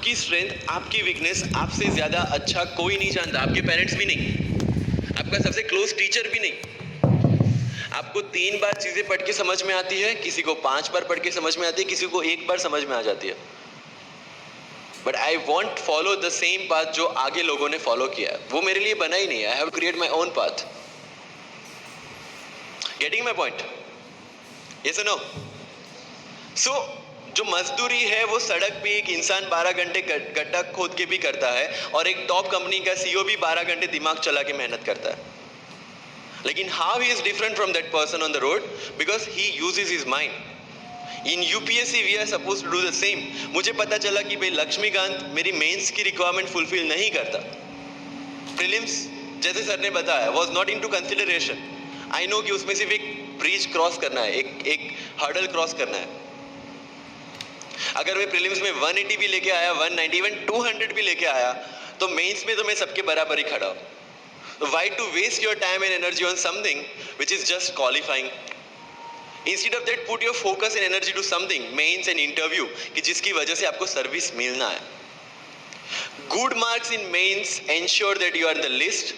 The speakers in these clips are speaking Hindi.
आपकी स्ट्रेंथ, आपकी वीकनेस आपसे ज्यादा अच्छा कोई नहीं जानता, आपके पेरेंट्स भी नहीं, आपका सबसे क्लोज टीचर भी नहीं। आपको 3 बार चीजें पढ़ के समझ में आती है, किसी को 5 बार पढ़ के समझ में आती है, किसी को 1 बार समझ में आ जाती है। But I want follow the same path जो आगे लोगों ने फॉलो किया है, वो मेरे लिए बना ही नहीं है। I have create my own path. Getting my point? Yes और नो? सो जो मजदूरी है वो सड़क पे एक इंसान 12 घंटे गड्ढा खोद के भी करता है, और एक टॉप कंपनी का सीईओ भी 12 घंटे दिमाग चला के मेहनत करता है। लेकिन how he is different from that person on the road? Because he uses his mind. In UPSC we are suppose to do the same. मुझे पता चला कि भाई लक्ष्मीकांत मेरी मेंस की रिक्वायरमेंट फुलफिल नहीं करता, प्रीलिम्स जैसे सर ने बताया was not into consideration. I know कि उसमें सिर्फ एक ब्रिज क्रॉस करना है, एक हर्डल क्रॉस करना है। अगर मैं प्रीलिम्स में 180 भी लेके आया, 190 इवन 200 भी लेके आया, तो मेंस में तो मैं सबके बराबर ही खड़ा हूं। Why to waste your time and energy on something which is just qualifying? Instead of that, put your focus and energy to something, mains and interview, कि जिसकी वजह से आपको सर्विस मिलना है। Good marks in mains ensure that you are in the list.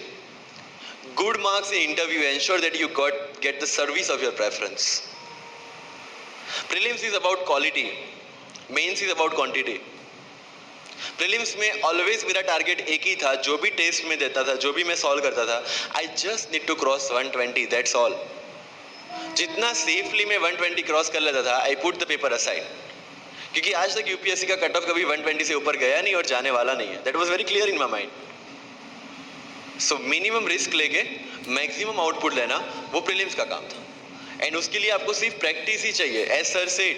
Good marks in interview ensure that you get the service of your preference. Prelims is about quality. Mains is about quantity. Prelims में ऑलवेज मेरा टारगेट एक ही था, जो भी टेस्ट में देता था, जो भी मैं सॉल्व करता था, I just need to cross 120, that's all. जितना सेफली मैं 120 क्रॉस कर लेता था, I put the paper aside, क्योंकि आज तक यूपीएससी का कट ऑफ कभी 120 से ऊपर गया नहीं और जाने वाला नहीं है। That was very clear in my mind. So minimum risk लेके मैक्सिमम आउटपुट लेना वो प्रीलिम्स का काम था, एंड उसके लिए आपको सिर्फ प्रैक्टिस ही चाहिए। As sir said,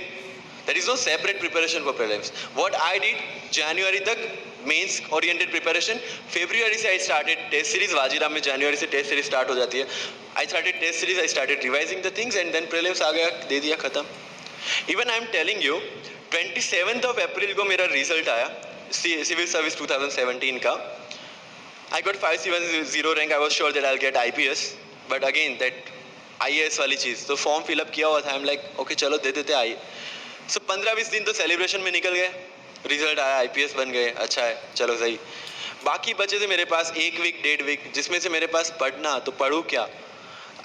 there is no separate preparation for prelims. What I did, January तक मेंस ओरिएंटेड प्रिपरेशन, फरवरी से I started test series. Vajiram में जनवरी से टेस्ट सीरीज स्टार्ट हो जाती है। I started test series, I started revising the things, and then prelims आ गया, दे दिया, खत्म। Even I am telling you, 27 April को मेरा रिजल्ट आया सिविल सर्विस 2017 का। I got 570 rank. I was sure that I will get IPS, but again that IAS वाली चीज़, तो फॉर्म फिलअप किया हुआ था। आई एम लाइक ओके चलो दे देते आई। सो 15-20 दिन तो सेलिब्रेशन में निकल गए। रिजल्ट आया, आईपीएस बन गए, अच्छा है, चलो सही। बाकी बचे थे मेरे पास 1 वीक 1.5 वीक, जिसमें से मेरे पास पढ़ना, तो पढ़ूँ क्या?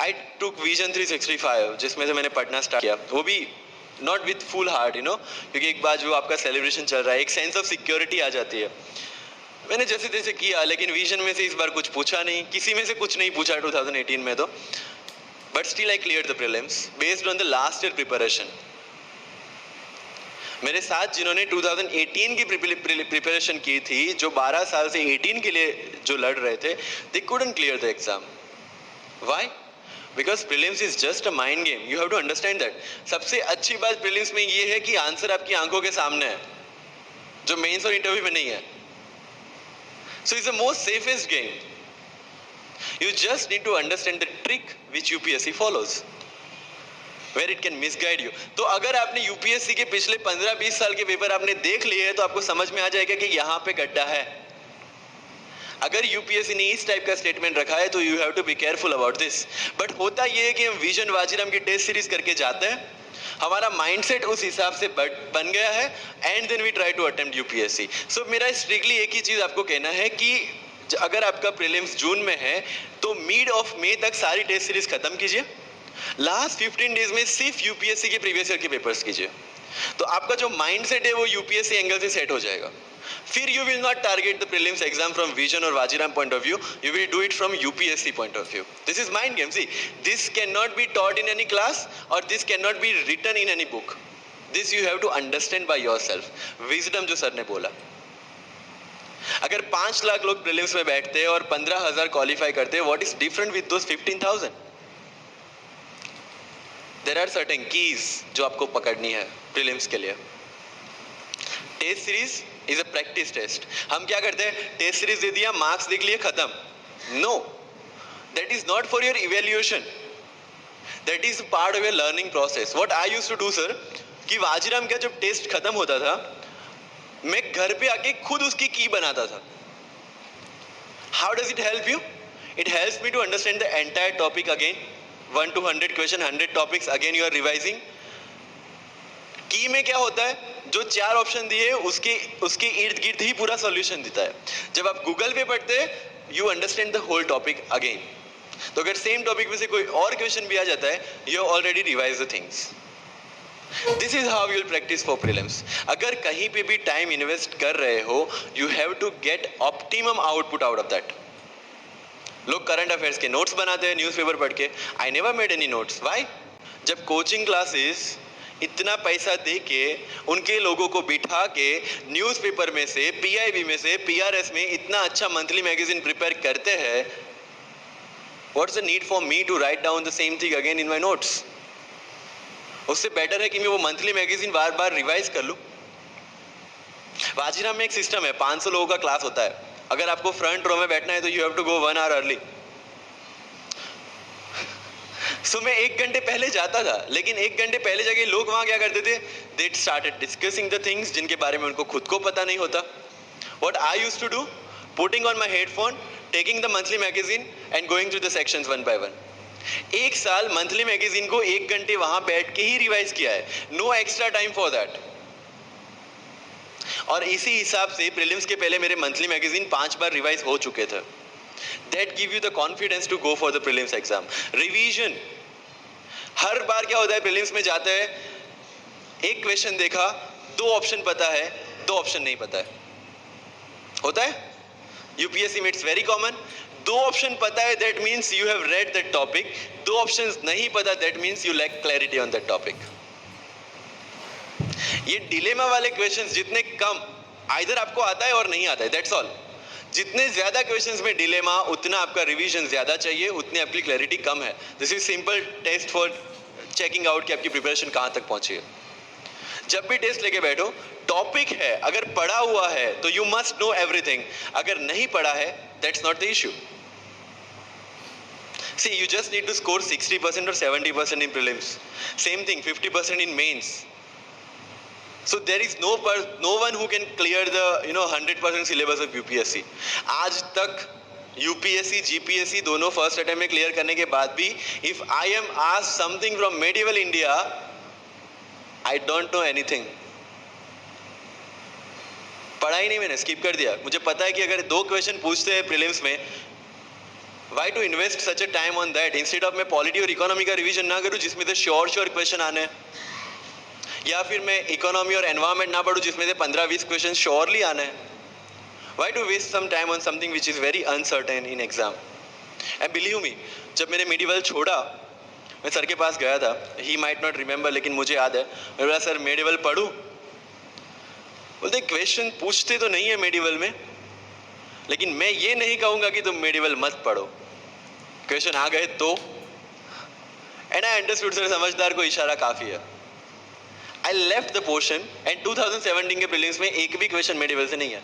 आई टुक विजन 365, जिसमें से मैंने पढ़ना स्टार्ट किया, वो भी not with full heart, you know, क्योंकि एक बार जो आपका सेलिब्रेशन चल रहा है, एक सेंस ऑफ सिक्योरिटी आ जाती है। मैंने जैसे तैसे किया, लेकिन विजन में से इस बार कुछ पूछा नहीं, किसी में से कुछ नहीं पूछा 2018 में तो, but still I clear the prelims based on the last year preparation. मेरे साथ जिन्होंने 2018 की प्रिपरेशन की थी, जो 12 साल से 18 के लिए जो लड़ रहे थे, दे couldn't clear the exam. Why? Because prelims is just a mind game. You have to understand that. सबसे अच्छी बात prelims में ये है कि आंसर आपकी आंखों के सामने है, जो मेंस और इंटरव्यू में नहीं है। So it's the most safest game. You just need to understand the trick which UPSC follows, where it can misguide you. तो अगर आपने यूपीएससी के पिछले 15-20 साल के पेपर आपने देख लिए हैं, तो आपको समझ में आ जाएगा कि यहाँ पे गड्ढा है। अगर यूपीएससी ने इस टाइप का स्टेटमेंट रखा है, तो you have to be careful about this. But होता ये है कि हम विजन वाजीराम की टेस्ट सीरीज करके जाते हैं, हमारा माइंडसेट उस हिसाब से बन गया है, and then we try to attempt UPSC. So मेरा स्ट्रिक्टली एक ही चीज़ आपको कहना है कि अगर आपका प्रीलिम्स जून में है, तो मिड ऑफ मई तक सारी टेस्ट सीरीज खत्म कीजिए। लास्ट 15 डेज में सिर्फ यूपीएससी के प्रीवियस ईयर के पेपर्स कीजिए, तो आपका जो माइंडसेट है वो यूपीएससी एंगल से सेट हो जाएगा। फिर you will not target the prelims exam from Vision और Vajiram point of view, you will do it from UPSC point of view. This is mind game. See, this can not be taught in any class, और this can not be written in any book. This you have to understand by yourself. Wisdom जो सर ने बोला, अगर 5 लाख लोग प्रीलिम्स में बैठते हैं और 15,000 क्वालिफाई करते हैं, what is different with those 15,000? There are certain keys जो आपको पकड़नी है प्रीलिम्स के लिए। Test series is a practice test. हम क्या करते हैं, टेस्ट सीरीज दे दिया, मार्क्स देख लिए, खत्म। No, that is not for your evaluation, that is part of your learning process. What I used to do sir, कि वाजीराम का जब टेस्ट खत्म होता था, मैं घर पे आके खुद उसकी की बनाता था। How does it help you? It helps me to understand the entire topic again, 1 to 100 question, 100 topics, again you are revising. Key में क्या होता है, जो 4 ऑप्शन दिए उसके उसके इर्द गिर्द ही पूरा सॉल्यूशन देता है. जब आप गूगल पे पढ़ते हैं you understand the whole topic again. तो अगर सेम टॉपिक में से कोई और क्वेश्चन भी आ जाता है you already revise the things. This is how you'll practice for prelims. अगर कहीं पे भी टाइम इन्वेस्ट कर रहे हो you have to get optimum output out of that. लोग करंट अफेयर्स के नोट्स बनाते हैं न्यूज़पेपर पढ़ के. I never made any notes. Why? जब कोचिंग क्लासेस इतना पैसा दे के उनके लोगों को बिठा के न्यूज़पेपर में से, पीआईबी में से, पीआरएस में इतना अच्छा मंथली मैगजीन प्रिपेयर करते हैं, what's the need for me to write down the same thing again in my notes? उससे बेटर है कि मैं वो मंथली मैगजीन बार बार रिवाइज कर लूँ. वाजीराम में एक सिस्टम है, 500 लोगों का क्लास होता है. अगर आपको फ्रंट रो में बैठना है तो you have to go 1 hour early. So मैं 1 घंटे पहले जाता था, लेकिन 1 घंटे पहले जाके लोग वहां क्या करते थे? They started discussing the things जिनके बारे में उनको खुद को पता नहीं होता. What I used to do? Putting on my headphone, taking the monthly magazine and going through the sections one by one. 1 साल मंथली मैगजीन को 1 घंटे वहां बैठ के ही रिवाइज किया है. No extra time for that. और इसी हिसाब से प्रीलिम्स के पहले मेरे मंथली मैगजीन 5 बार रिवाइज हो चुके थे. That give you the confidence to go for the prelims exam. Revision. हर बार क्या होता है प्रीलिम्स में जाते हैं, एक क्वेश्चन देखा, 2 ऑप्शन पता है, 2 ऑप्शन नहीं पता है. होता है यूपीएससी में, इट्स वेरी कॉमन. 2 ऑप्शन पता है that means you have read that topic. 2 options नहीं पता that means you lack clarity on that topic. ये डिलेमा वाले क्वेश्चंस जितने कम, आइदर आपको आता है और नहीं आता है, दैट्स ऑल. जितने ज्यादा क्वेश्चंस में डिलेमा उतना आपका रिवीजन ज्यादा चाहिए, उतनी आपकी क्लैरिटी कम है. This is simple test for checking out कि आपकी प्रिपरेशन कहां तक पहुंची है. जब भी टेस्ट लेके बैठो, टॉपिक है, अगर पढ़ा हुआ है तो यू मस्ट नो एवरीथिंग. अगर नहीं पढ़ा है that's not the issue. See you just need to score 60% और 70% in prelims. Same thing 50% in mains. So there is no one who can clear the 100% syllabus of UPSC. आज तक UPSC, GPSC दोनों फर्स्ट अटेम्प्ट में क्लियर करने के बाद भी if I am asked something from medieval India, I don't know anything. पढ़ा ही नहीं, मैंने स्किप कर दिया. मुझे पता है कि अगर 2 क्वेश्चन पूछते हैं प्रीलिम्स में, why to invest such a time on that? Instead of मैं पॉलिटी और इकोनॉमी का रिवीजन ना करूँ जिसमें से श्योर क्वेश्चन आने हैं, या फिर मैं इकोनॉमी और एनवायरनमेंट ना पढ़ूं जिसमें से 15-20 क्वेश्चन श्योरली आने हैं. Why to waste some time on something which is very uncertain in exam? And believe me, जब मैंने मेडिवल छोड़ा, मैं सर के पास गया था. ही माइट नॉट रिमेंबर, लेकिन मुझे याद है. मैं बोला सर मेडिवल पढ़ूं? बोलते क्वेश्चन पूछते तो नहीं है मेडिवल में, लेकिन मैं ये नहीं कहूँगा कि तुम मेडिवल मत पढ़ो. क्वेश्चन आ गए तो. एंड आई अंडरस्टूड सर, समझदार को इशारा काफ़ी है. I left the portion and 2017 के प्रीलिम्स में एक भी क्वेश्चन मेडिवल से नहीं है.